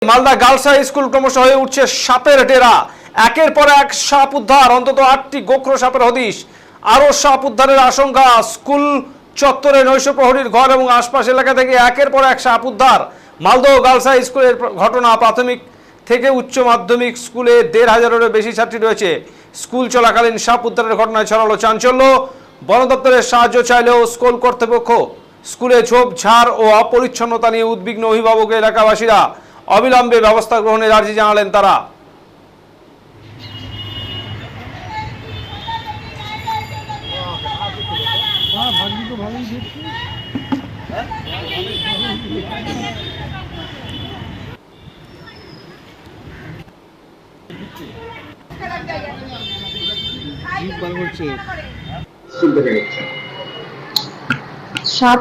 Malda girls high school ক্রমশ হয়ে উঠছে সাপের ডেরা। একের পর এক সাপ উদ্ধার, অন্তত 8টি গোখরো সাপের হদিশ। আরও সাপ উদ্ধারের আশঙ্কা। স্কুল চত্বরে নৈশ প্রহরীর ঘর এবং আশপাশ এলাকা থেকে একের পর এক সাপ উদ্ধার। মালদা গার্লস হাই স্কুলের ঘটনা। প্রাথমিক থেকে উচ্চ মাধ্যমিক স্কুলে 1500-এরও বেশি ছাত্রী রয়েছে। স্কুল চলাকালীন সাপ উদ্ধারের ঘটনায় ছড়ালো চাঞ্চল্য। বন দপ্তরের সাহায্য চাইলেও স্কুল কর্তৃপক্ষ স্কুলে ঝোপঝাড় ও অপরিচ্ছন্নতা নিয়ে উদ্বিগ্ন অভিভাবক এলাকাবাসীরা। অবিলম্বে ব্যবস্থা গ্রহণের আর্জি জানালেন তারা। সাপ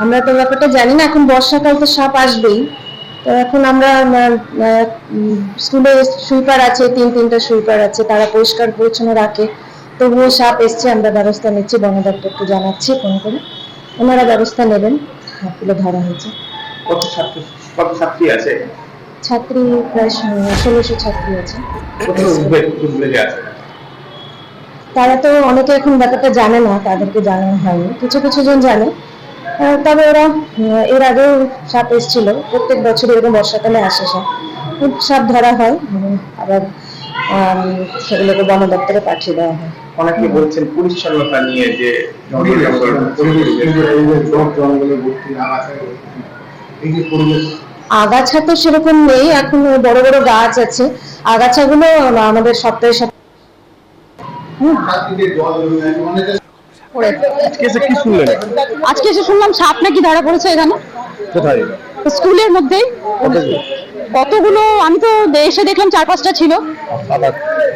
আমরা তো ব্যাপারটা জানি না, এখন বর্ষাকাল তো সাপ আসবেই। তো এখন আমরা স্কুলে সুইপার আছে, তিনটা সুইপার আছে, তারা পরিষ্কার পরিচ্ছন্ন রাখে। তবুও সাপ এসছে, আমরা ব্যবস্থা নিচ্ছি, বন দপ্তরকে জানাচ্ছি ফোন করে, ওনারা ব্যবস্থা নেবেন। সাপগুলো ধরা হয়েছে। কত ছাত্রী আছে? ছাত্রী প্রায় 1600 ছাত্রী আছে। তারা তো অনেকে এখন ব্যাপারটা জানে না, তাদেরকে জানানো হয়নি, কিছু কিছু জন জানে। তবে ওরা এর আগেও সাপ এসেছিল, প্রত্যেক বছর এরকম বর্ষাকালে আসে সাপ, সাপ ধরা হয়, আবার সেগুলোকে বন দপ্তরে পাঠিয়ে দেওয়া হয়। অনেকে বলছেন পরিচ্ছন্নতা নিয়ে যে আগাছা তো সেরকম নেই, এখন বড় বড় গাছ আছে। আগাছাগুলো আমাদের সপ্তাহে আজকে এসে শুনলাম সাপ নাকি ধরা পড়েছে এখানে। কোথায়? স্কুলের মধ্যেই। কতগুলো আমি তো এসে দেখলাম 4-5টা ছিল।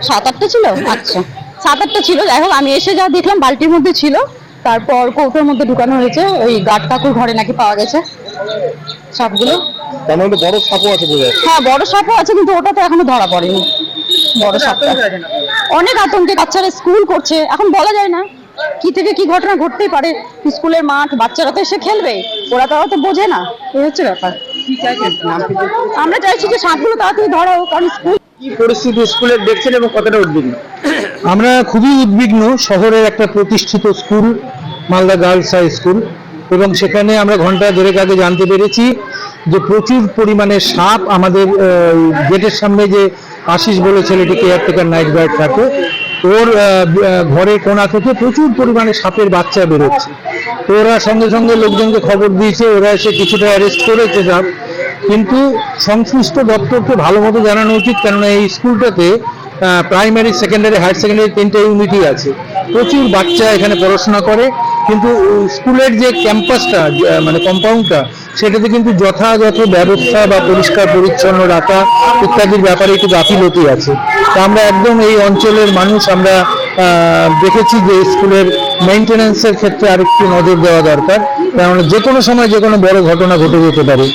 7-8টা ছিল। আচ্ছা 7-8টা ছিল। যাই হোক, আমি এসে যা দেখলাম বালতির মধ্যে ছিল, তারপর কৌটোর মধ্যে ঢুকানো হয়েছে। ওই গার্ড কাকুর ঘরে নাকি পাওয়া গেছে সাপগুলো। তার মধ্যে বড় সাপও আছে বোঝা যাচ্ছে। হ্যাঁ, বড় সাপও আছে, কিন্তু ওটা তো এখনো ধরা পড়েনি। বড় সাপটা অনেক আতঙ্কে, বাচ্চারা স্কুল করছে, এখন বলা যায় না কি থেকে কি ঘটনা ঘটতেই পারে। স্কুলের মাঠ, বাচ্চারা তো এসে খেলবে, ওরা তো বোঝে না, এই হচ্ছে ব্যাপার। আমরা চাইছি যে সাপগুলো তাড়াতাড়ি ধরা হোক, কারণ স্কুল কি পরিস্থিতি স্কুলের দেখছেন এবং কতটা উদ্বিগ্ন? আমরা খুবই উদ্বিগ্ন। শহরের একটা প্রতিষ্ঠিত school Malda girls high school, এবং সেখানে আমরা ঘন্টা দেড়েক আগে জানতে পেরেছি যে প্রচুর পরিমাণে সাপ আমাদের গেটের সামনে যে আশিস বলে ছেলেটি কেয়ারটেকার নাইট গার্ড থাকে, ওর ঘরের কোণা থেকে প্রচুর পরিমাণে সাপের বাচ্চা বেরোচ্ছে। তো ওরা সঙ্গে সঙ্গে লোকজনকে খবর দিয়েছে, ওরা এসে কিছুটা অ্যারেস্ট করেছে সাপ। কিন্তু সংশ্লিষ্ট দপ্তরকে ভালো মতো জানানো উচিত, কেননা এই স্কুলটাতে প্রাইমারি, সেকেন্ডারি, হায়ার সেকেন্ডারি 3টে ইউনিটই আছে। প্রচুর বাচ্চা এখানে পড়াশোনা করে, কিন্তু স্কুলের যে ক্যাম্পাসটা মানে কম্পাউন্ডটা, সেটাতে কিন্তু যথাযথ ব্যবস্থা বা পরিষ্কার পরিচ্ছন্ন রাখা ইত্যাদির ব্যাপারে একটু গাফিলতি আছে। তা আমরা একদম এই অঞ্চলের মানুষ আমরা দেখেছি যে স্কুলের মেইনটেন্যান্সের ক্ষেত্রে আরেকটু নজর দেওয়া দরকার, কারণ যে কোনো সময় যে কোনো বড় ঘটনা ঘটে যেতে পারে।